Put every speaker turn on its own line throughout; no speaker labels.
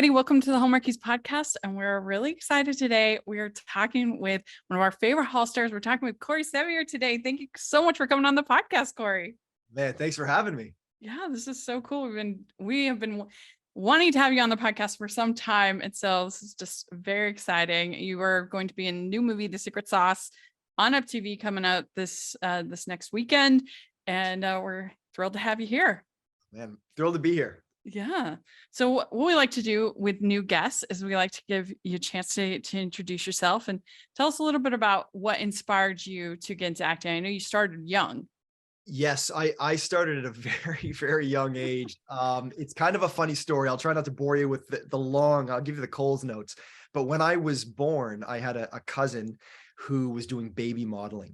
everybody. Welcome to the Hallmarkies podcast. And we're really excited today. We are talking with one of our favorite Hall stars. We're talking with Corey Sevier today. Thank you so much for coming on the podcast, Corey.
Man, thanks for having me.
Yeah, this is so cool. We have been wanting to have you on the podcast for some time. And so this is just very exciting. You are going to be in a new movie, The Secret Sauce, on UPTV coming out this next weekend. And we're thrilled to have you here.
Man, thrilled to be here.
Yeah. So what we like to do with new guests is we like to give you a chance to introduce yourself and tell us a little bit about what inspired you to get into acting. I know you started young.
Yes, I started at a very, very young age. It's kind of a funny story. I'll try not to bore you with I'll give you the Coles notes. But when I was born, I had a cousin who was doing baby modeling,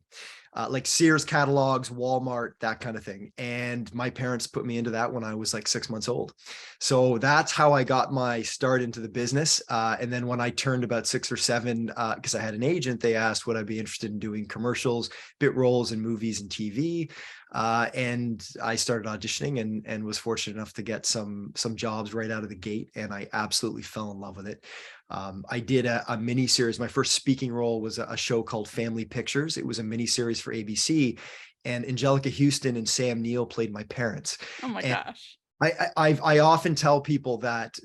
like Sears catalogs, Walmart, that kind of thing. And my parents put me into that when I was like 6 months old. So that's how I got my start into the business. And then when I turned about 6 or 7, because I had an agent, they asked would I be interested in doing commercials, bit roles in movies and TV. And I started auditioning and was fortunate enough to get some jobs right out of the gate. And I absolutely fell in love with it. I did a mini series. My first speaking role was a show called Family Pictures. It was a mini series for ABC, and Angelica Houston and Sam Neill played my parents.
Oh my gosh.
I often tell people that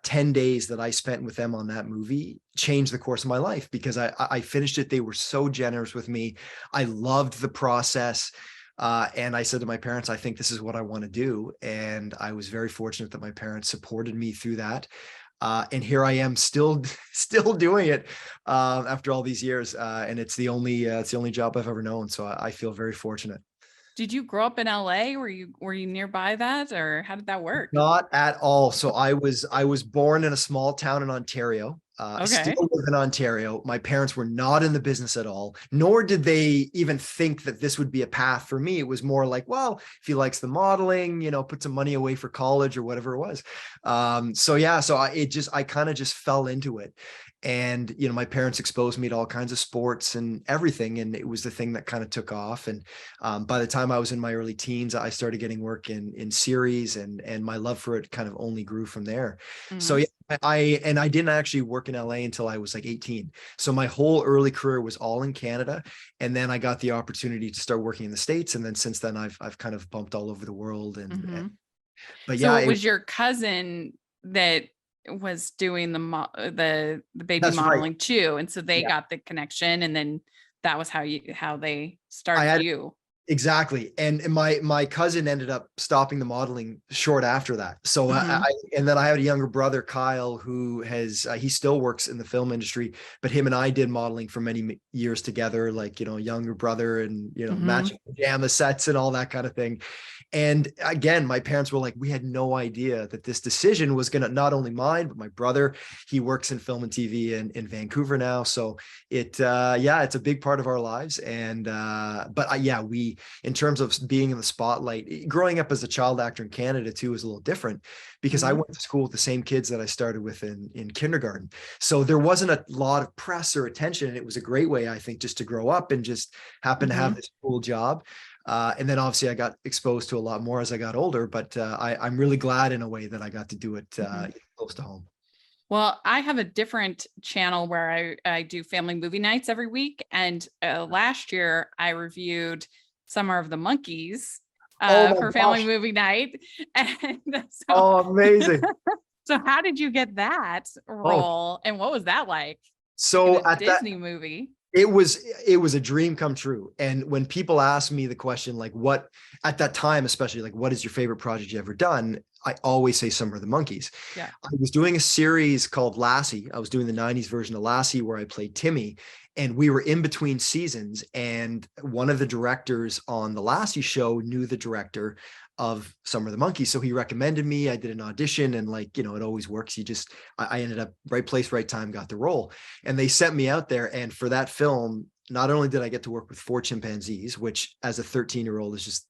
10 days that I spent with them on that movie changed the course of my life, because I finished it. They were so generous with me. I loved the process. And I said to my parents, I think this is what I want to do. And I was very fortunate that my parents supported me through that. And here I am still doing it after all these years. And it's the only job I've ever known. So I feel very fortunate.
Did you grow up in LA? Were you nearby that, or how did that work?
Not at all. So I was born in a small town in Ontario. I still live in Ontario. My parents were not in the business at all, nor did they even think that this would be a path for me. It was more like, well, if he likes the modeling, put some money away for college or whatever it was. So I kind of just fell into it. And, my parents exposed me to all kinds of sports and everything. And it was the thing that kind of took off. And by the time I was in my early teens, I started getting work in series, and my love for it kind of only grew from there. Mm-hmm. So yeah, I didn't actually work in LA until I was like 18. So my whole early career was all in Canada. And then I got the opportunity to start working in the States. And then since then I've kind of bumped all over the world. But yeah,
so it was your cousin that was doing the baby modeling too, and so they got the connection, and then that was how they started you.
Exactly. And my cousin ended up stopping the modeling short after that. So and then I had a younger brother, Kyle, who he still works in the film industry, but him and I did modeling for many years together, like, younger brother, and, matching pajama sets and all that kind of thing. And again, my parents were like, we had no idea that this decision was going to, not only mine, but my brother, he works in film and TV in Vancouver now. So it's a big part of our lives. And, we, in terms of being in the spotlight, growing up as a child actor in Canada too is a little different, because I went to school with the same kids that I started with in kindergarten. So there wasn't a lot of press or attention. And it was a great way, I think, just to grow up and just happen to have this cool job. And then obviously I got exposed to a lot more as I got older, but I'm really glad in a way that I got to do it close to home.
Well, I have a different channel where I do family movie nights every week. And last year I reviewed Summer of the Monkeys for family movie night. And
amazing.
So how did you get that role? And what was that like?
So
at Disney movie?
It was a dream come true. And when people ask me the question, like, what at that time, especially, like, what is your favorite project you ever done? I always say Summer of the Monkeys. Yeah. I was doing a series called Lassie. I was doing the 90s version of Lassie where I played Timmy, and we were in between seasons. And one of the directors on the Lassie show knew the director of Summer of the Monkeys. So he recommended me. I did an audition, and it always works. I ended up right place, right time, got the role. And they sent me out there. And for that film, not only did I get to work with 4 chimpanzees, which as a 13-year-old is just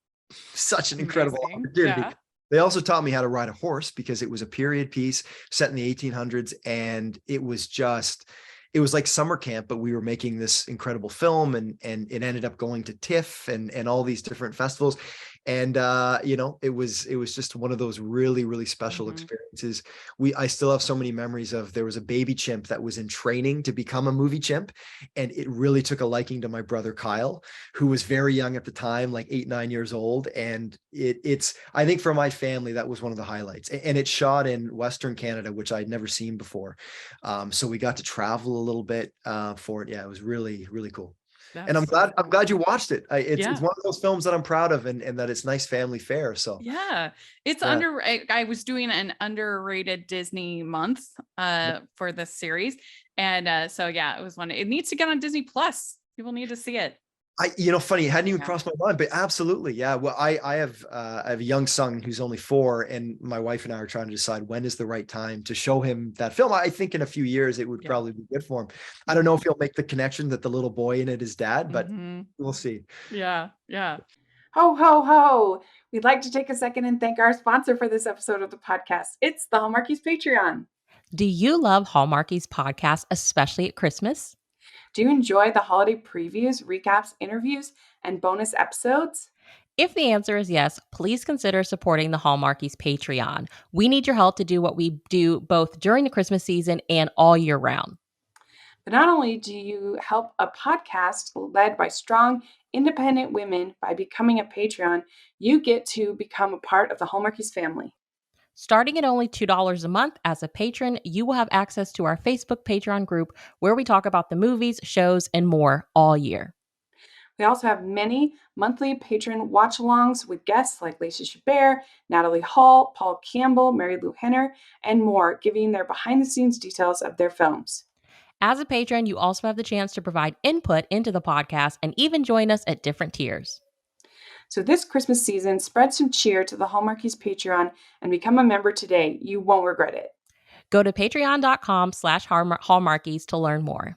such an incredible opportunity. Yeah. They also taught me how to ride a horse, because it was a period piece set in the 1800s. And it was like summer camp, but we were making this incredible film, and it ended up going to TIFF and all these different festivals. And you know, it was just one of those really, really special experiences. I still have so many memories of, there was a baby chimp that was in training to become a movie chimp, and it really took a liking to my brother Kyle, who was very young at the time, like 8, 9 years old. And it's, I think for my family, that was one of the highlights. And it's shot in Western Canada, which I'd never seen before. So we got to travel a little bit for it. Yeah, it was really, really cool. And
That's so
I'm glad you watched it. It's
yeah.
one of those films that I'm proud of, and that it's nice family fare. So
Yeah, it's
yeah.
I was doing an underrated Disney month for this series. And so yeah, it was one. It needs to get on Disney Plus. People need to see it.
You know, funny, it hadn't even
Yeah.
crossed my mind, but absolutely. Yeah. Well, I have a young son who's only 4, and my wife and I are trying to decide when is the right time to show him that film. I think in a few years it would probably be good for him. I don't know if he'll make the connection that the little boy in it is dad, but we'll see.
Yeah. Yeah.
Ho, ho, ho. We'd like to take a second and thank our sponsor for this episode of the podcast. It's the Hallmarkies Patreon.
Do you love Hallmarkies podcast, especially at Christmas?
Do you enjoy the holiday previews, recaps, interviews, and bonus episodes?
If the answer is yes, please consider supporting the Hallmarkies Patreon. We need your help to do what we do both during the Christmas season and all year round.
But not only do you help a podcast led by strong, independent women by becoming a Patreon, you get to become a part of the Hallmarkies family.
Starting at only $2 a month as a patron, you will have access to our Facebook Patreon group where we talk about the movies, shows, and more all year.
We also have many monthly patron watch-alongs with guests like Lacey Chabert, Natalie Hall, Paul Campbell, Mary Lou Henner, and more, giving their behind-the-scenes details of their films.
As a patron, you also have the chance to provide input into the podcast and even join us at different tiers.
So this Christmas season, spread some cheer to the Hallmarkies Patreon and become a member today. You won't regret it.
Go to patreon.com/Hallmarkies to learn more.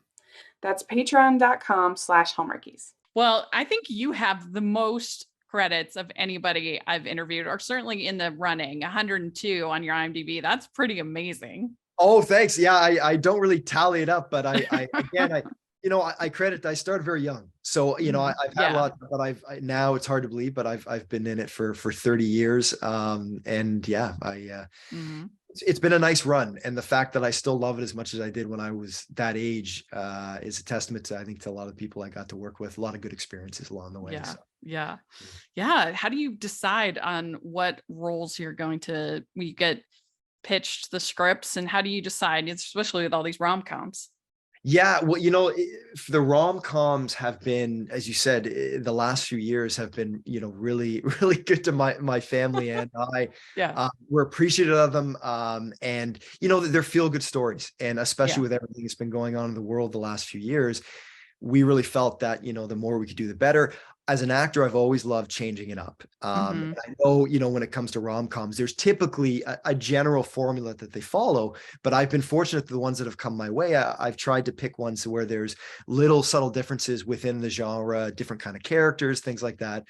That's patreon.com/Hallmarkies.
Well, I think you have the most credits of anybody I've interviewed, or certainly in the running, 102 on your IMDb. That's pretty amazing.
Oh, thanks. Yeah, I don't really tally it up, but I credit, I started very young. So, you know, I've had a lot, but now it's hard to believe, but I've been in it for 30 years. And yeah, it's been a nice run. And the fact that I still love it as much as I did when I was that age is a testament to, I think, to a lot of people I got to work with, a lot of good experiences along the way.
Yeah.
So.
Yeah. How do you decide on what roles you're going to, we get pitched the scripts, and how do you decide, especially with all these rom-coms?
Yeah, well, you know, the rom-coms have been, as you said, the last few years have been, you know, really, really good to my family and I. We're appreciative of them, and you know, they're feel-good stories, and especially with everything that's been going on in the world the last few years, we really felt that, you know, the more we could do, the better. As an actor, I've always loved changing it up. I know, you know, when it comes to rom-coms, there's typically a general formula that they follow, but I've been fortunate that the ones that have come my way, I've tried to pick ones where there's little subtle differences within the genre, different kind of characters, things like that.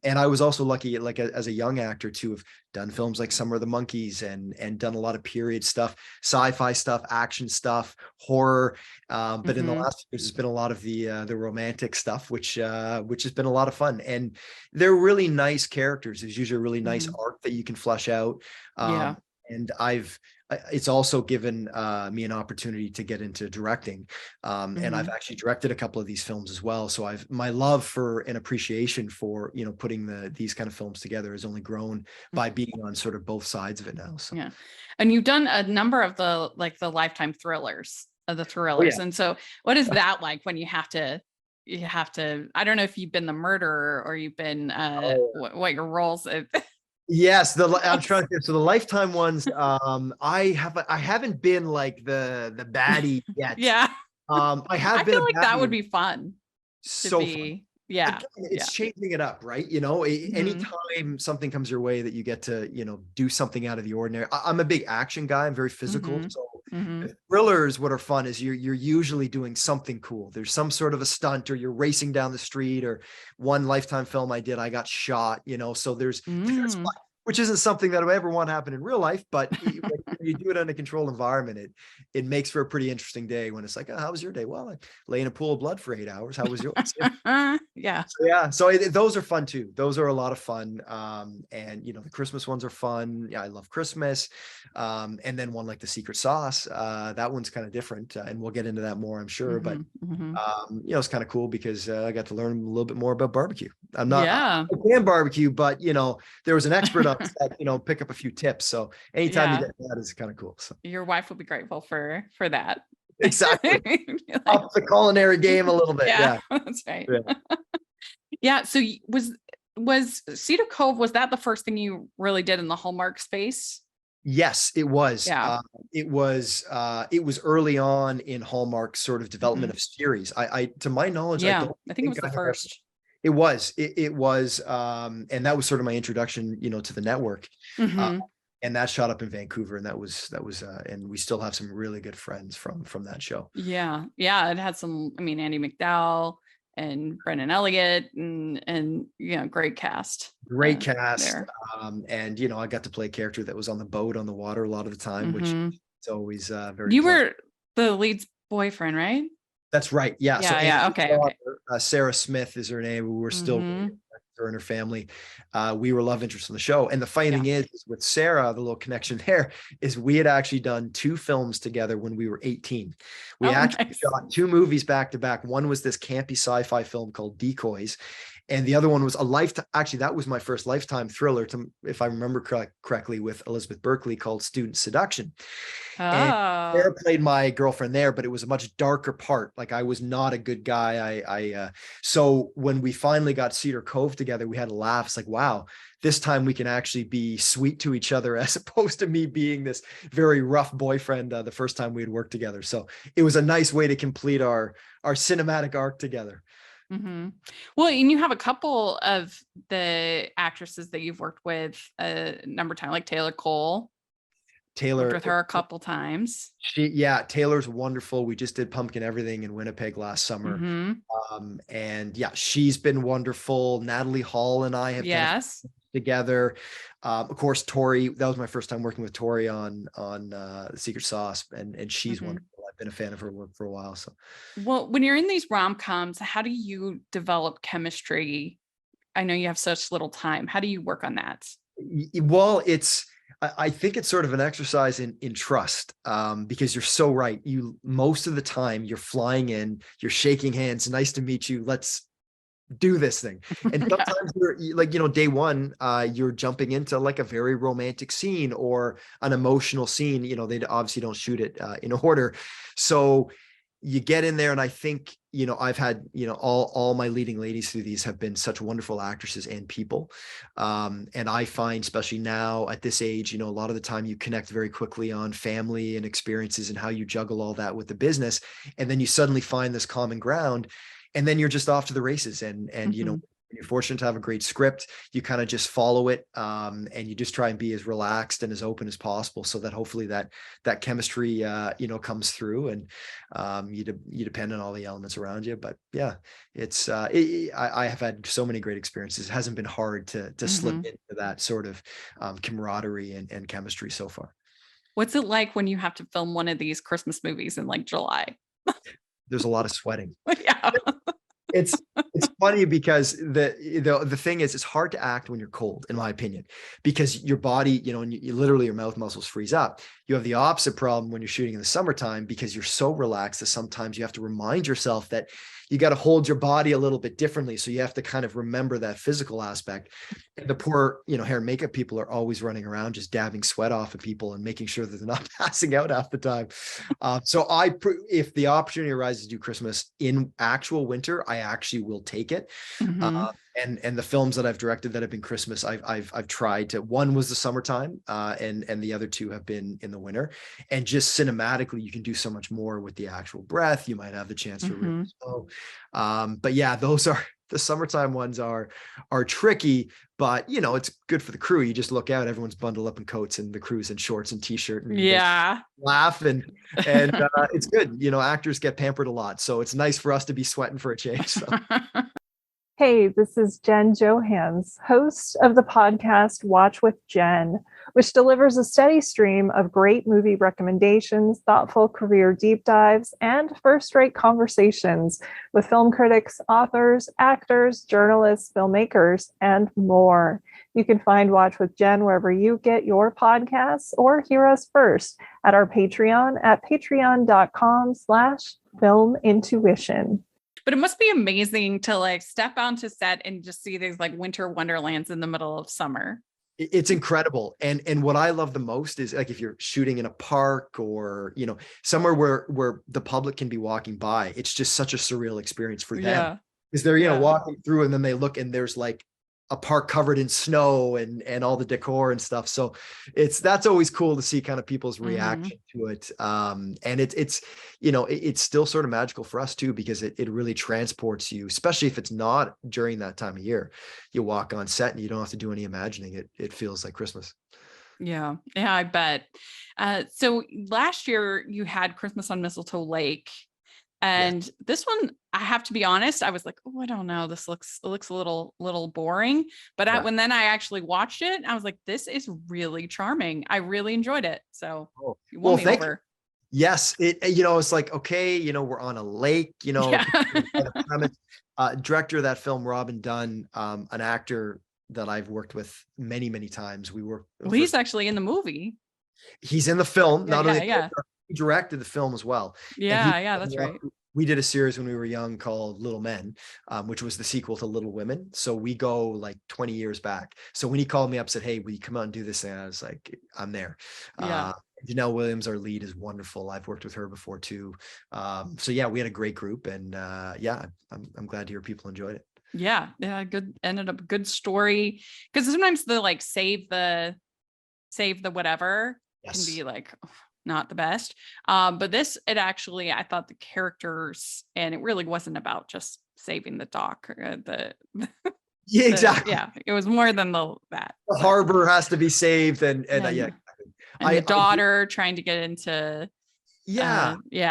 And I was also lucky, like as a young actor, to have done films like Summer of the Monkeys and done a lot of period stuff, sci-fi stuff, action stuff, horror. But in the last few years, there's been a lot of the romantic stuff, which has been a lot of fun. And they're really nice characters. There's usually a really nice arc that you can flesh out. And it's also given me an opportunity to get into directing. And I've actually directed a couple of these films as well. So my love for and appreciation for, you know, putting these kind of films together has only grown by being on sort of both sides of it now. So.
Yeah. And you've done a number of the Lifetime thrillers. And so what is that like when you have to, I don't know if you've been the murderer or you've been what your roles are.
Yes, I'm trying to think. So the Lifetime ones, I haven't been like the baddie yet. I have been.
I feel like that would be fun.
Fun.
Yeah.
Again, it's changing it up, right? You know, anytime something comes your way that you get to, you know, do something out of the ordinary. I'm a big action guy. I'm very physical. So thrillers, what are fun is you're usually doing something cool. There's some sort of a stunt, or you're racing down the street, or one Lifetime film I did, I got shot, you know, so there's fun. which isn't something that I would ever want to happen in real life, but when you do it in a controlled environment, it makes for a pretty interesting day when it's like, oh, how was your day? Well, I lay in a pool of blood for 8 hours. How was yours?
Yeah.
So, yeah. So those are fun too. Those are a lot of fun. And the Christmas ones are fun. Yeah, I love Christmas. And then one like the Secret Sauce, that one's kind of different. And we'll get into that more, I'm sure. But it's kind of cool because I got to learn a little bit more about barbecue. I can barbecue, but there was an expert on that, pick up a few tips. So anytime you get that is kind of cool. So
your wife will be grateful for that.
Exactly. Up the culinary game a little bit. Yeah.
That's right. Yeah. So was Cedar Cove, was that the first thing you really did in the Hallmark space?
Yes, it was.
Yeah.
It was early on in Hallmark's sort of development of series. I to my knowledge,
I think it was the first.
It was, and that was sort of my introduction, to the network. And that shot up in Vancouver, and that was, and we still have some really good friends from that show.
Yeah. It had some, Andy McDowell and Brendan Elliott and great cast.
Great cast. There. And I got to play a character that was on the boat on the water a lot of the time, which is always very.
You were the lead's boyfriend, right?
That's right. Yeah.
Yeah. Okay.
Sarah Smith is her name. We were still her and her family. We were love interests on the show. And the funny thing is with Sarah, the little connection there is we had actually done 2 films together when we were 18. We shot 2 movies back to back. One was this campy sci-fi film called Decoys. And the other one was a lifetime. Actually, that was my first Lifetime thriller, if I remember correctly, with Elizabeth Berkley, called Student Seduction. And Sarah played my girlfriend there, but it was a much darker part. Like, I was not a good guy. So when we finally got Cedar Cove together, we had a laugh. It's like, wow, this time we can actually be sweet to each other, as opposed to me being this very rough boyfriend the first time we had worked together. So it was a nice way to complete our cinematic arc together.
Well, and you have a couple of the actresses that you've worked with a number of times, like Taylor Cole.
Taylor,
worked with her a couple times.
Taylor's wonderful. We just did Pumpkin Everything in Winnipeg last summer. And she's been wonderful. Natalie Hall and I have been together. Of course, Tori, that was my first time working with Tori on The Secret Sauce, and she's wonderful. I've been a fan of her work for a while. So, well,
when you're in these rom-coms, how do you develop chemistry? I know you have such little time. How do you work on that?
Well, I think it's sort of an exercise in trust, because you're so right. Most of the time you're flying in, you're shaking hands. Nice to meet you. Let's do this thing. And sometimes you're like, day one, you're jumping into like a very romantic scene or an emotional scene. They obviously don't shoot it in order. So you get in there, and I think, I've had, all my leading ladies through these have been such wonderful actresses and people. And I find, especially now at this age, a lot of the time you connect very quickly on family and experiences and how you juggle all that with the business. And then you suddenly find this common ground, and then you're just off to the races. And you're fortunate to have a great script. You kind of just follow it, and you just try and be as relaxed and as open as possible, so that hopefully that chemistry, comes through, and you depend on all the elements around you. But yeah, I have had so many great experiences. It hasn't been hard to slip into that sort of camaraderie and chemistry so far.
What's it like when you have to film one of these Christmas movies in like July?
There's a lot of sweating.
Yeah.
It's funny because the thing is, it's hard to act when you're cold, in my opinion, because your body, and you literally, your mouth muscles freeze up. You have the opposite problem when you're shooting in the summertime, because you're so relaxed that sometimes you have to remind yourself that you got to hold your body a little bit differently. So you have to kind of remember that physical aspect. And the poor, hair and makeup people are always running around just dabbing sweat off of people and making sure that they're not passing out half the time. So if the opportunity arises to do Christmas in actual winter, I actually will take it. And the films that I've directed that have been Christmas, I've tried to. One was the summertime, and the other 2 have been in the winter. And just cinematically, you can do so much more with the actual breath. You might have the chance to really slow. But yeah, those are the summertime ones are tricky, but it's good for the crew. You just look out, everyone's bundled up in coats, and the crew's in shorts and t-shirt, and laugh and it's good. Actors get pampered a lot, so it's nice for us to be sweating for a change. So.
Hey, this is Jen Johans, host of the podcast Watch with Jen, which delivers a steady stream of great movie recommendations, thoughtful career deep dives, and first-rate conversations with film critics, authors, actors, journalists, filmmakers, and more. You can find Watch with Jen wherever you get your podcasts or hear us first at our Patreon at patreon.com/filmintuition.
But it must be amazing to like step onto set and just see these like winter wonderlands in the middle of summer.
It's incredible. And what I love the most is like if you're shooting in a park or, somewhere where the public can be walking by, it's just such a surreal experience for them.
Yeah.
Because they're, walking through and then they look and there's like a park covered in snow and all the decor and stuff. So that's always cool to see kind of people's reaction to it. And it's still sort of magical for us too, because it really transports you, especially if it's not during that time of year. You walk on set and you don't have to do any imagining. It feels like Christmas.
Yeah, I bet. So last year you had Christmas on Mistletoe Lake. And this one, I have to be honest, I was like, oh, I don't know. It looks a little boring. But when I actually watched it, I was like, this is really charming. I really enjoyed it. So you won me over.
Yes. It's like, okay, we're on a lake, director of that film, Robin Dunn, an actor that I've worked with many, many times.
He's actually in the movie.
He's in the film.
Yeah.
He directed the film as well.
Yeah, that's right.
We did a series when we were young called Little Men, which was the sequel to Little Women. So we go like 20 years back. So when he called me up, said, hey, will you come out and do this thing? I was like, I'm there.
Yeah.
Janelle Williams, our lead, is wonderful. I've worked with her before too. So yeah, we had a great group, and I'm glad to hear people enjoyed it.
Yeah, good. Ended up a good story, because sometimes the like save the whatever can be like not the best. But this, I thought the characters, and it really wasn't about just saving the dock.
Yeah, exactly.
It was more than that.
The harbor has to be saved, and exactly.
And the daughter trying to get into.
Yeah. They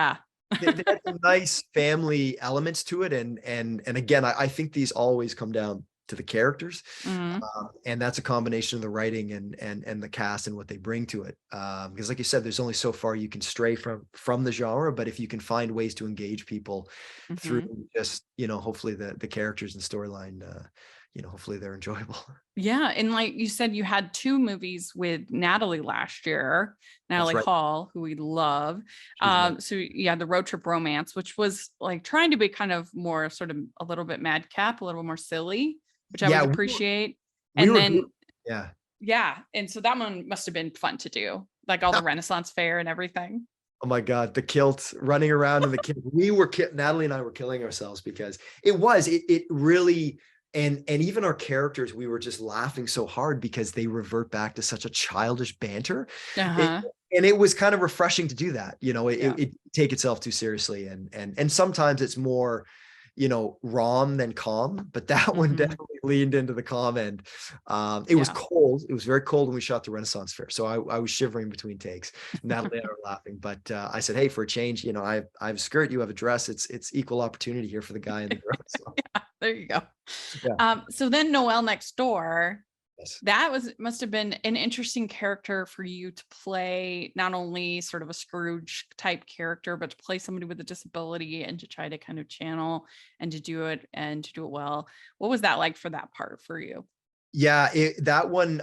had some nice family elements to it, and again, I think these always come down to the characters, and that's a combination of the writing and the cast and what they bring to it, because like you said, there's only so far you can stray from the genre, but if you can find ways to engage people through just hopefully the characters and storyline, hopefully they're enjoyable.
Yeah, and like you said, you had 2 movies with Natalie last year, Natalie Hall, who we love. So yeah, the Road Trip Romance, which was like trying to be kind of more sort of a little bit madcap, a little more silly, which I would appreciate. And so that one must have been fun to do, like all the Renaissance fair and everything.
Oh my God, the kilt running around in the kilt. Natalie and I were killing ourselves because it really, and even our characters, we were just laughing so hard because they revert back to such a childish banter. And it was kind of refreshing to do that. It take itself too seriously. And sometimes it's more, rom than calm, but that one definitely leaned into the calm end. It was cold. It was very cold when we shot the Renaissance Fair. So I was shivering between takes. Natalie and I were laughing, but I said, hey, for a change, I have a skirt, you have a dress. It's equal opportunity here for the guy in the room. So.
There you go. So then Noel Next Door, that must have been an interesting character for you to play, not only sort of a Scrooge type character, but to play somebody with a disability and to try to kind of channel and to do it well. What was that like for that part for you?
Yeah, that one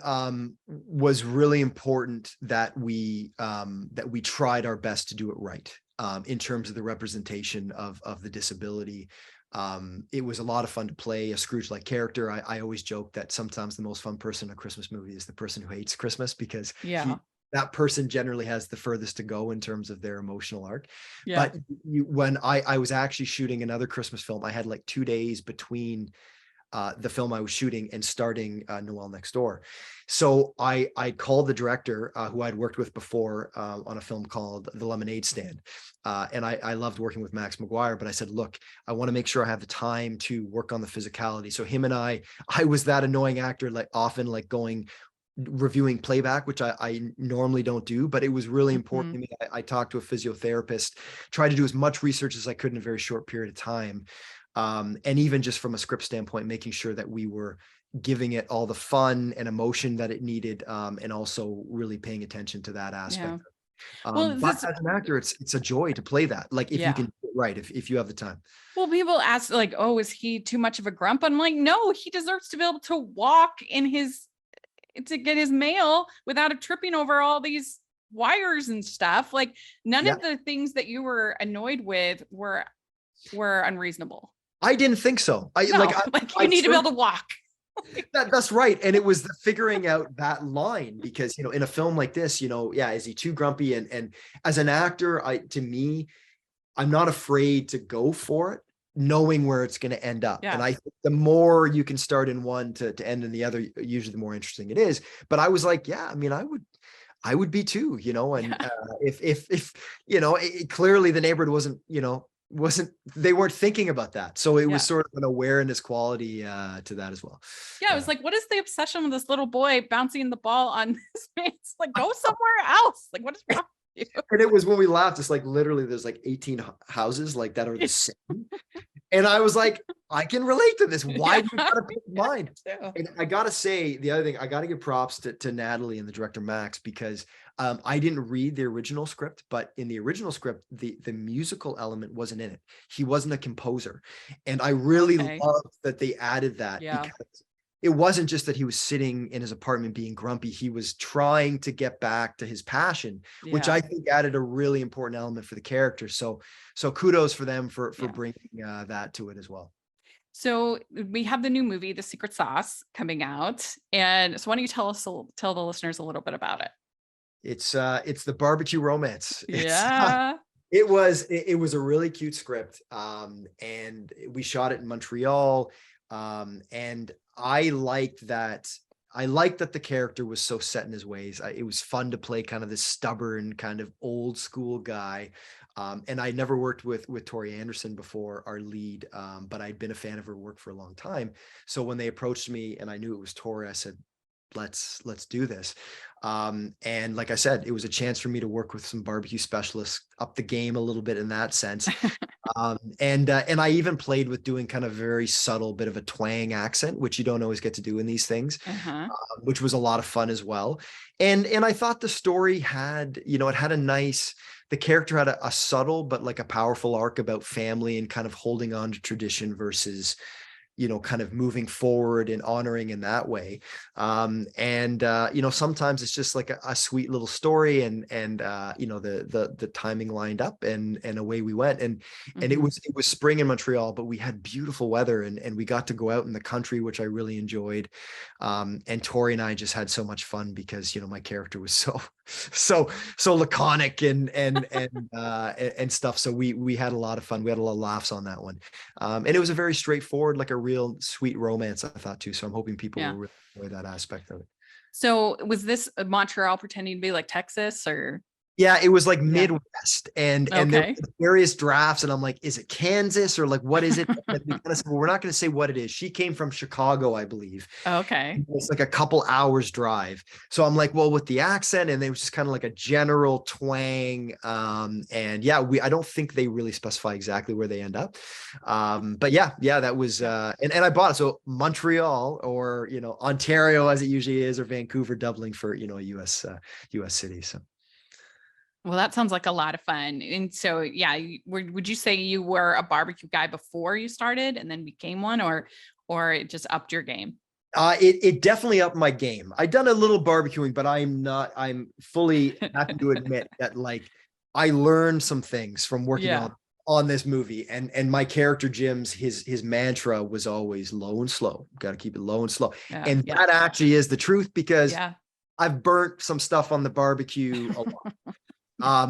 was really important that we tried our best to do it right in terms of the representation of the disability. It was a lot of fun to play a Scrooge-like character. I always joke that sometimes the most fun person in a Christmas movie is the person who hates Christmas, because that person generally has the furthest to go in terms of their emotional arc. But when I was actually shooting another Christmas film, I had like 2 days between the film I was shooting and starting Noel Next Door. So I called the director who I'd worked with before on a film called The Lemonade Stand. And I loved working with Max McGuire, but I said, look, I want to make sure I have the time to work on the physicality. So him and I was that annoying actor, like often like reviewing playback, which I normally don't do, but it was really important to me. I talked to a physiotherapist, tried to do as much research as I could in a very short period of time. And even just from a script standpoint, making sure that we were giving it all the fun and emotion that it needed, and also really paying attention to that aspect.
Well,
But as an actor, it's a joy to play that. Like if you can, right, if you have the time.
Well, people ask like, oh, is he too much of a grump? I'm like, no, he deserves to be able to walk to get his mail without tripping over all these wires and stuff. Like none of the things that you were annoyed with were unreasonable.
I didn't think so.
You need to be able to walk.
That's right. And it was the figuring out that line, because, in a film like this, is he too grumpy? And as an actor, I'm not afraid to go for it, knowing where it's going to end up. And I think the more you can start in one to end in the other, usually the more interesting it is. But I was like, I would be too, and if clearly the neighborhood they weren't thinking about that. So it was sort of an awareness quality to that as well.
Yeah. It was like, what is the obsession with this little boy bouncing the ball on his face? Like, go somewhere else. Like, what is wrong with you?
And it was when we laughed, it's like literally there's like 18 houses like that are the same. And I was like, I can relate to this. Why do you gotta pick mine? And I gotta say, the other thing, I gotta give props to Natalie and the director Max, because I didn't read the original script, but in the original script, the musical element wasn't in it. He wasn't a composer. And I really loved that they added that, because it wasn't just that he was sitting in his apartment being grumpy. He was trying to get back to his passion, which I think added a really important element for the character. So kudos for them for bringing that to it as well.
So we have the new movie, The Secret Sauce, coming out. And so why don't you tell the listeners a little bit about it? It's
the barbecue romance.
Yeah.
It was a really cute script. And we shot it in Montreal. And I liked that the character was so set in his ways. It was fun to play kind of this stubborn, kind of old school guy. And I never worked with Tori Anderson before, our lead, but I'd been a fan of her work for a long time. So when they approached me and I knew it was Tori, I said, let's do this. And like I said, it was a chance for me to work with some barbecue specialists, up the game a little bit in that sense. And I even played with doing kind of very subtle bit of a twang accent, which you don't always get to do in these things, which was a lot of fun as well. And I thought the story had, it had the character had a subtle, but like a powerful arc about family and kind of holding on to tradition versus, kind of moving forward and honoring in that way. Sometimes it's just like a sweet little story and the timing lined up and away we went. And it was spring in Montreal, but we had beautiful weather and we got to go out in the country, which I really enjoyed. And Tori and I just had so much fun because, my character was so laconic and stuff. So we had a lot of fun. We had a lot of laughs on that one. And it was a very straightforward, like a real sweet romance, I thought too. So I'm hoping people will really enjoy that aspect of it.
So was this Montreal pretending to be like Texas or?
Yeah, it was like Midwest and there were various drafts. And I'm like, is it Kansas or like, what is it? And we kind of said, well, we're not going to say what it is. She came from Chicago, I believe.
Okay.
It's like a couple hours drive. So I'm like, well, with the accent, and it was just kind of like a general twang. I don't think they really specify exactly where they end up. But that was, and I bought it. So Montreal or, Ontario as it usually is, or Vancouver doubling for, a US city. So.
Well, that sounds like a lot of fun. And so, would you say you were a barbecue guy before you started and then became one, or it just upped your game?
It definitely upped my game. I'd done a little barbecuing, but I'm fully happy to admit that like I learned some things from working on this movie. And my character Jim's, his mantra was always low and slow. Got to keep it low and slow. And that actually is the truth, because I've burnt some stuff on the barbecue a lot.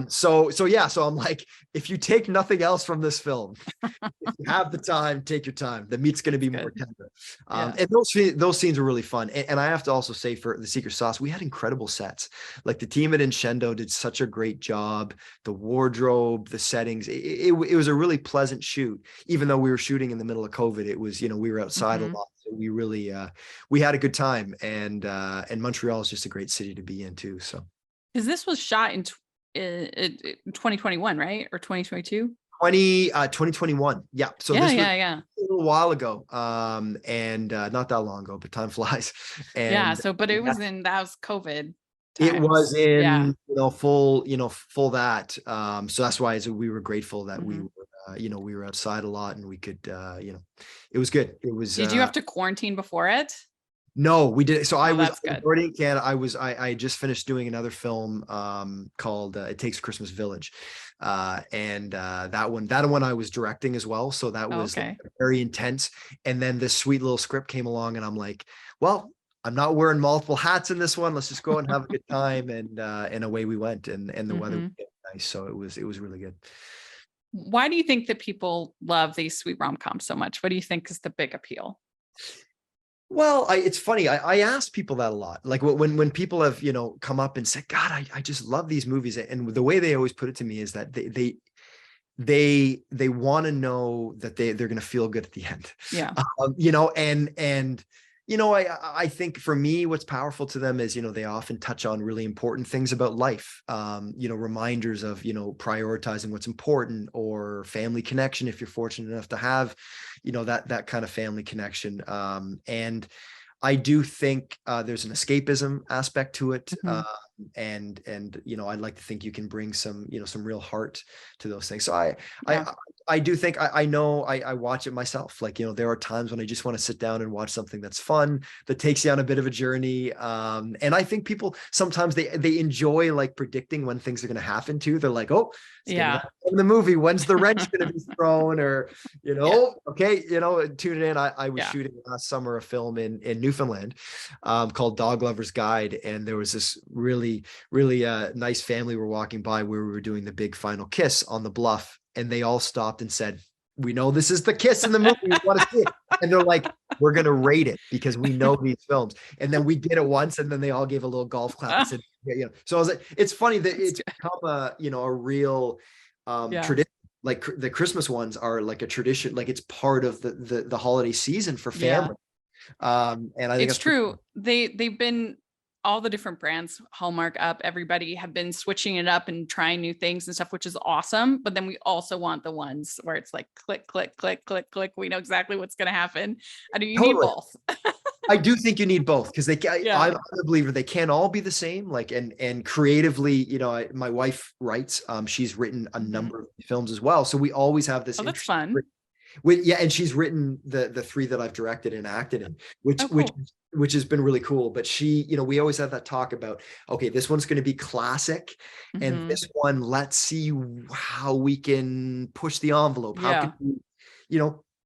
So I'm like, if you take nothing else from this film, if you have the time, take your time. The meat's going to be more tender. And those scenes were really fun. And I have to also say, for The Secret Sauce, we had incredible sets. Like the team at Inshendo did such a great job. The wardrobe, the settings, it was a really pleasant shoot, even though we were shooting in the middle of COVID. It was, we were outside a lot. So we really, we had a good time, and Montreal is just a great city to be in too. So.
Because this was shot in 2021, right? Or 2022?
2021. Yeah. So this was little while ago, and not that long ago, but time flies.
Yeah.
And
So, but it was that was COVID
it was
times. Yeah.
in, full that. So that's why we were grateful that we
Mhm.
were, we were outside a lot and we could, it was good. It was.
Did you have to quarantine before it?
No, we did. So I
Oh,
was
that's good.
already in Canada. I just finished doing another film called It Takes a Christmas Village. And that one I was directing as well. So that was
Okay.
very intense. And then this sweet little script came along and I'm like, well, I'm not wearing multiple hats in this one. Let's just go and have a good time. And away we went. And the weather was nice. So it was really good.
Why do you think that people love these sweet rom-coms so much? What do you think is the big appeal?
Well, it's funny. I ask people that a lot. Like when people have, come up and said, God, I just love these movies. And the way they always put it to me is that they want to know that they're going to feel good at the end.
Yeah.
I think for me, what's powerful to them is, they often touch on really important things about life, reminders of, prioritizing what's important, or family connection, if you're fortunate enough to have, that kind of family connection. And I do think there's an escapism aspect to it. And I'd like to think you can bring some real heart to those things. So I do think I know I watch it myself. Like, there are times when I just want to sit down and watch something that's fun, that takes you on a bit of a journey. And I think people sometimes they enjoy like predicting when things are going to happen too. They're like, oh, in the movie, when's the wrench going to be thrown? Or, okay, tune it in. I was shooting last summer a film in Newfoundland called Dog Lover's Guide. And there was this really nice family we're walking by where we were doing the big final kiss on the bluff. And they all stopped and said, we know this is the kiss in the movie. We want to see it. And they're like, we're going to rate it because we know these films. And then we did it once, and then they all gave a little golf clap and said, So I was like, it's funny that it's become a real tradition. Like the Christmas ones are like a tradition. Like it's part of the holiday season for family. And I think
it's true. They've been, all the different brands, Hallmark, Up, everybody have been switching it up and trying new things and stuff, which is awesome. But then we also want the ones where it's like click, click, click, click, click. We know exactly what's going to happen. I do. You need both.
I do think you need both because I'm a believer they can't all be the same. Like, and creatively, my wife writes, she's written a number of films as well. So we always have this.
Oh, that's fun.
And she's written the three that I've directed and acted in, which has been really cool. But she, we always have that talk about, okay, this one's going to be classic, and this one, let's see how we can push the envelope. How can we,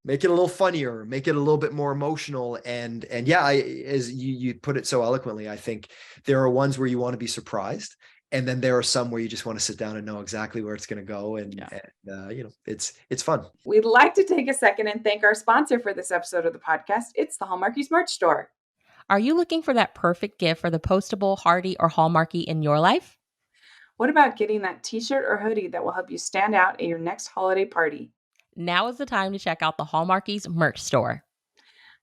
make it a little funnier, make it a little bit more emotional. And as you put it so eloquently, I think there are ones where you want to be surprised. And then there are some where you just want to sit down and know exactly where it's going to go. And it's fun.
We'd like to take a second and thank our sponsor for this episode of the podcast. It's the Hallmarkies merch store.
Are you looking for that perfect gift for the postable, Hardy, or Hallmarky in your life?
What about getting that t-shirt or hoodie that will help you stand out at your next holiday party?
Now is the time to check out the Hallmarkies merch store.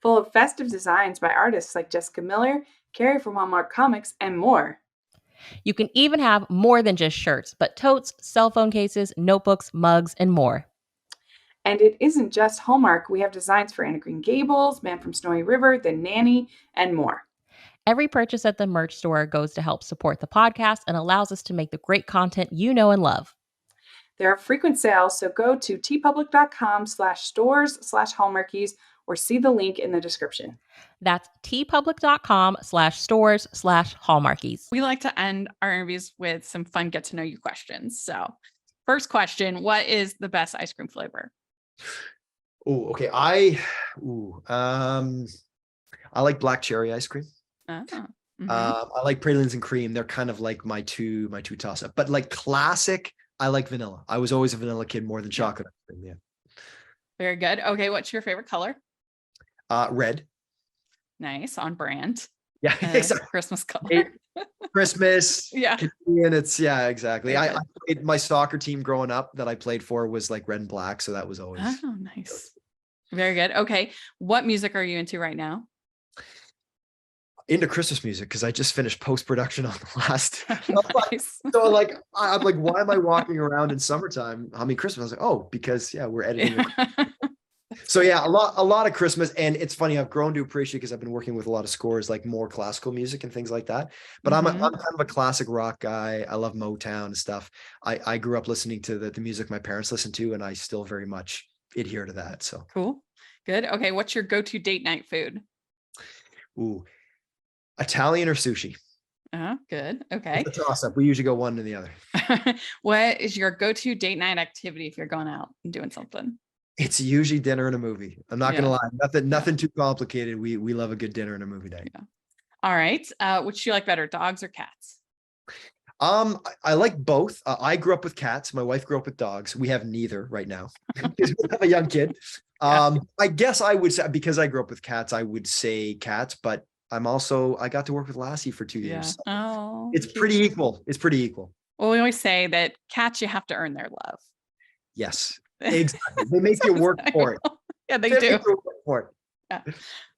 Full of festive designs by artists like Jessica Miller, Carrie from Hallmark Comics, and more.
You can even have more than just shirts, but totes, cell phone cases, notebooks, mugs, and more.
And it isn't just Hallmark. We have designs for Anna Green Gables, Man from Snowy River, The Nanny, and more.
Every purchase at the merch store goes to help support the podcast and allows us to make the great content you know and love.
There are frequent sales, so go to tpublic.com/stores/Hallmarkies or see the link in the description.
That's tpublic.com/stores/Hallmarkies.
We like to end our interviews with some fun get to know you questions. So first question, what is the best ice cream flavor?
Oh, okay. I like black cherry ice cream. I like pralines and cream. They're kind of like my two toss up, but like classic, I like vanilla. I was always a vanilla kid more than chocolate ice cream. Yeah.
Very good. Okay. What's your favorite color?
Red.
Nice. On brand.
Yeah. Exactly.
Christmas color.
Christmas.
Yeah.
And it's, exactly. I played my soccer team growing up that I played for was like red and black. So that was always.
Oh, nice. Very good. Okay. What music are you into right now?
Into Christmas music because I just finished post-production on the last.
Nice.
So like I'm like, why am I walking around in summertime humming Christmas? I was like, oh, because we're editing. So yeah, a lot of Christmas, and it's funny. I've grown to appreciate because I've been working with a lot of scores, like more classical music and things like that. But I'm
Mhm.
kind of a classic rock guy. I love Motown and stuff. I grew up listening to the music my parents listened to, and I still very much adhere to that. So,
Cool. Good. Okay. What's your go-to date night food?
ooh, Italian or sushi?
Good. Okay.
It's a toss up. We usually go one or the other.
What is your go-to date night activity if you're going out and doing something?
It's usually dinner and a movie. I'm not
Yeah.
gonna lie. Nothing too complicated. We love a good dinner and a movie night.
Yeah. All right. Which do you like better, dogs or cats?
I like both. I grew up with cats. My wife grew up with dogs. We have neither right now because we have a young kid.
Yeah.
I guess I would say, because I grew up with cats, I would say cats, but I got to work with Lassie for 2
Yeah.
years.
Oh,
It's
cute.
pretty equal. It's pretty equal.
Well, we always say that cats, you have to earn their love.
Yes, exactly. They make you work for it.
Yeah, they
They
do.
make you work for it.
Yeah.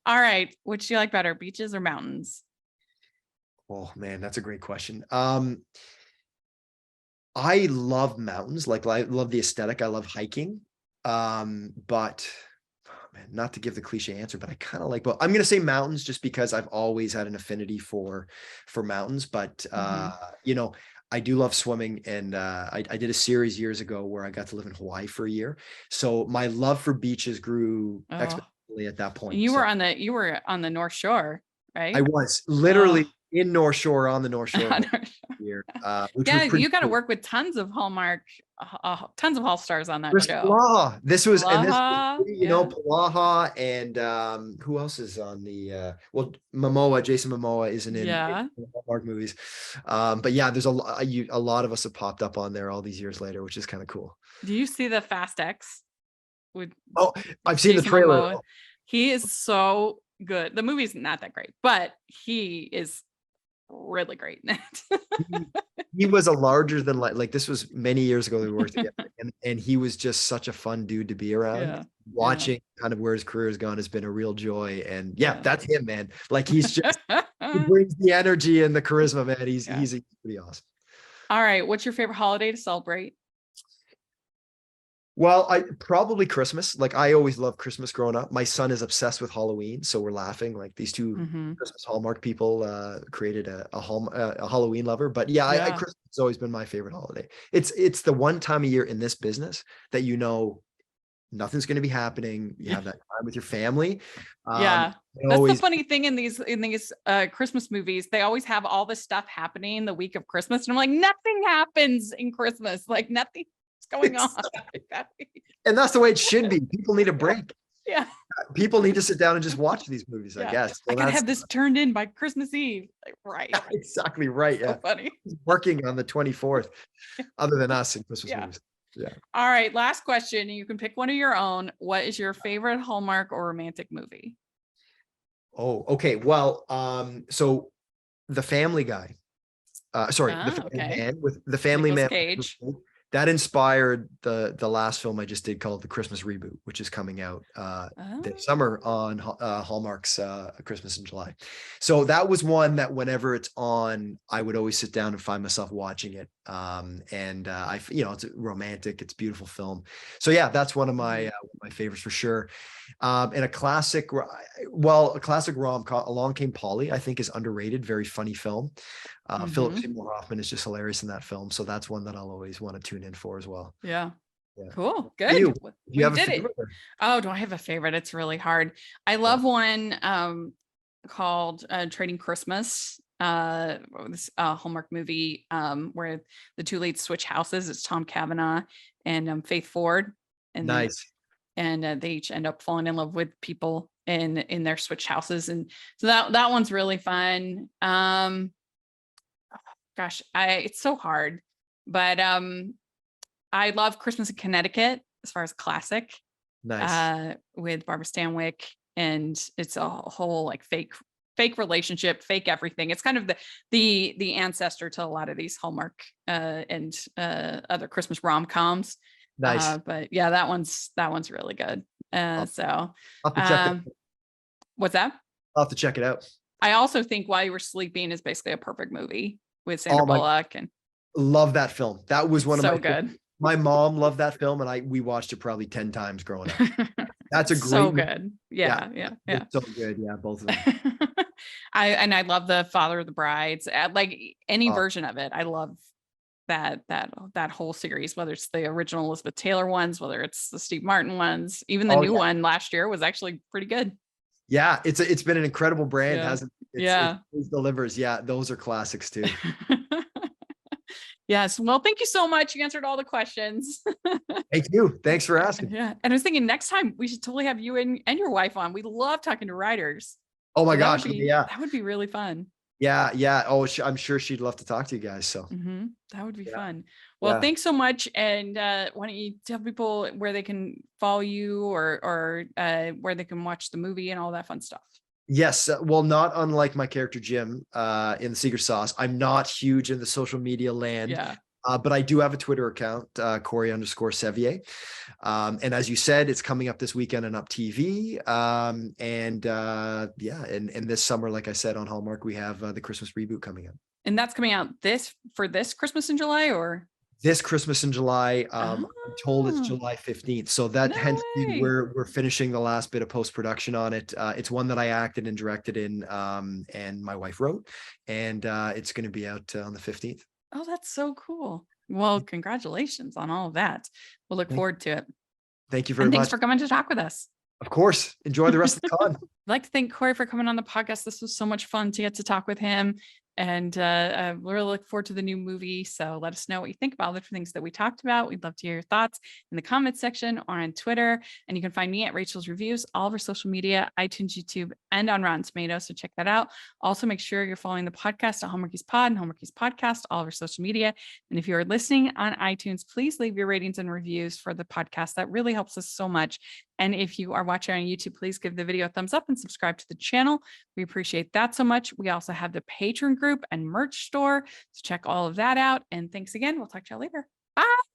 All right. Which do you like better, beaches or mountains?
Oh man, that's a great question. I love mountains. Like I love the aesthetic. I love hiking. But oh, man, not to give the cliche answer, but I kind of like, but I'm going to say mountains just because I've always had an affinity for mountains. But you know, I do love swimming, and I did a series years ago where I got to live in Hawaii for a year. So my love for beaches grew
Oh.
exponentially at that point.
You
So
were on the North Shore, right?
I was literally
Oh.
in North Shore, on the North Shore
On North Shore.
here, which
Yeah,
was pretty
you got to
cool.
work with tons of Hallmark, tons of All Stars on that
Chris
show.
Palaha. This was,
Palaha,
you know, Palaha, and who else is on the Jason Momoa isn't in
Yeah.
Hallmark movies. But yeah, there's a lot of us have popped up on there all these years later, which is kind of cool.
Do you see the Fast X with
Oh, I've seen the
Jason
trailer.
Momoa? He is so good. The movie's not that great, but he is really great in it.
He was a larger than like this was many years ago that we worked together, and he was just such a fun dude to be around.
Yeah.
Watching kind of where his career has gone has been a real joy. And yeah,
Yeah.
that's him, man. Like he brings the energy and the charisma, man. He's pretty awesome.
All right. What's your favorite holiday to celebrate?
Well, I probably Christmas. Like I always loved Christmas growing up. My son is obsessed with Halloween, so we're laughing. Like these two Christmas Hallmark people created a Halloween lover. But yeah,
Yeah.
Christmas has always been my favorite holiday. It's the one time a year in this business that you know nothing's going to be happening. You have that time with your family.
Yeah. That's
always,
the funny thing in these Christmas movies. They always have all this stuff happening the week of Christmas. And I'm like, nothing happens in Christmas. Like nothing's going on.
and that's the way it should be. People need a break.
Yeah.
People need to sit down and just watch these movies, I guess.
I gotta have this turned in by Christmas Eve. Like, right.
Exactly right.
So
Yeah.
funny.
Working on the 24th, other than us in Christmas movies. Yeah.
All right. Last question. You can pick one of your own. What is your favorite Hallmark or romantic movie?
Oh, okay. Well, so The Family Guy. Sorry, the Family
Nicolas
Man.
Cage.
That inspired the last film I just did called The Christmas Reboot, which is coming out this summer on Hallmark's Christmas in July. So that was one that whenever it's on, I would always sit down and find myself watching it. It's romantic, it's a beautiful film. So yeah, that's one of my favorites for sure. And a classic rom-com, Along Came Polly, I think is underrated, very funny film. Philip Seymour Hoffman is just hilarious in that film. So that's one that I'll always want to tune in for as well.
Yeah.
Yeah.
Cool. Good.
You
We
have
did
a
it.
favorite?
Oh, do I have a favorite? It's really hard. I love one called Trading Christmas. This Hallmark movie where the two leads switch houses. It's Tom Cavanaugh and Faith Ford. And
Nice.
They each end up falling in love with people in their switch houses. And so that one's really fun. Gosh, it's so hard, but I love Christmas in Connecticut as far as classic.
Nice.
With Barbara Stanwyck, and it's a whole like fake relationship, fake everything. It's kind of the ancestor to a lot of these Hallmark and other Christmas rom-coms.
Nice.
But yeah, that one's really good. So
I'll have to check it.
What's that?
I'll have to check it out.
I also think While You Were Sleeping is basically a perfect movie with Sandra Bullock, and
love that film. That was one of
so
my
good.
My mom loved that film, and we watched it probably 10 times growing up. That's a
So
great.
good. Yeah. Yeah.
It's so good. Yeah, both of them.
I love the Father of the Brides. Like any
Oh.
version of it. I love that whole series, whether it's the original Elizabeth Taylor ones, whether it's the Steve Martin ones, even the new one last year was actually pretty good.
Yeah, it's been an incredible brand, hasn't it?
Yeah.
It delivers. Yeah, those are classics too.
Yes. Well, thank you so much. You answered all the questions.
Thank you. Thanks for asking.
Yeah. And I was thinking next time we should totally have you and your wife on. We love talking to writers.
Oh my
So
gosh.
that would be really fun.
Yeah. Oh, I'm sure she'd love to talk to you guys. So
that would be fun. Well, thanks so much. And why don't you tell people where they can follow you or where they can watch the movie and all that fun stuff?
Yes. Well, not unlike my character, Jim, in The Secret Sauce. I'm not huge in the social media land.
Yeah.
But I do have a Twitter account, Corey_Sevier. And as you said, it's coming up this weekend on UPTV. And this summer, like I said, on Hallmark, we have the Christmas reboot coming up.
And that's coming out this Christmas in July, or?
This Christmas in July. I'm told it's July 15th. So that hence we're finishing the last bit of post-production on it. It's one that I acted and directed in, and my wife wrote, and it's going to be out on the 15th.
Oh, that's so cool. Well, congratulations on all of that. We'll look forward to it.
Thank you very much.
Thanks for coming to talk with us.
Of course. Enjoy the rest of the con.
I'd like to thank Corey for coming on the podcast. This was so much fun to get to talk with him. And I really look forward to the new movie. So let us know what you think about all the things that we talked about. We'd love to hear your thoughts in the comments section or on Twitter. And you can find me at Rachel's Reviews, all of our social media, iTunes, YouTube, and on Rotten Tomatoes. So check that out. Also, make sure you're following the podcast at Hallmarkies Pod and Hallmarkies Podcast, all of our social media. And if you are listening on iTunes, please leave your ratings and reviews for the podcast. That really helps us so much. And if you are watching on YouTube, please give the video a thumbs up and subscribe to the channel. We appreciate that so much. We also have the Patreon group and merch store. So check all of that out. And thanks again. We'll talk to y'all later. Bye.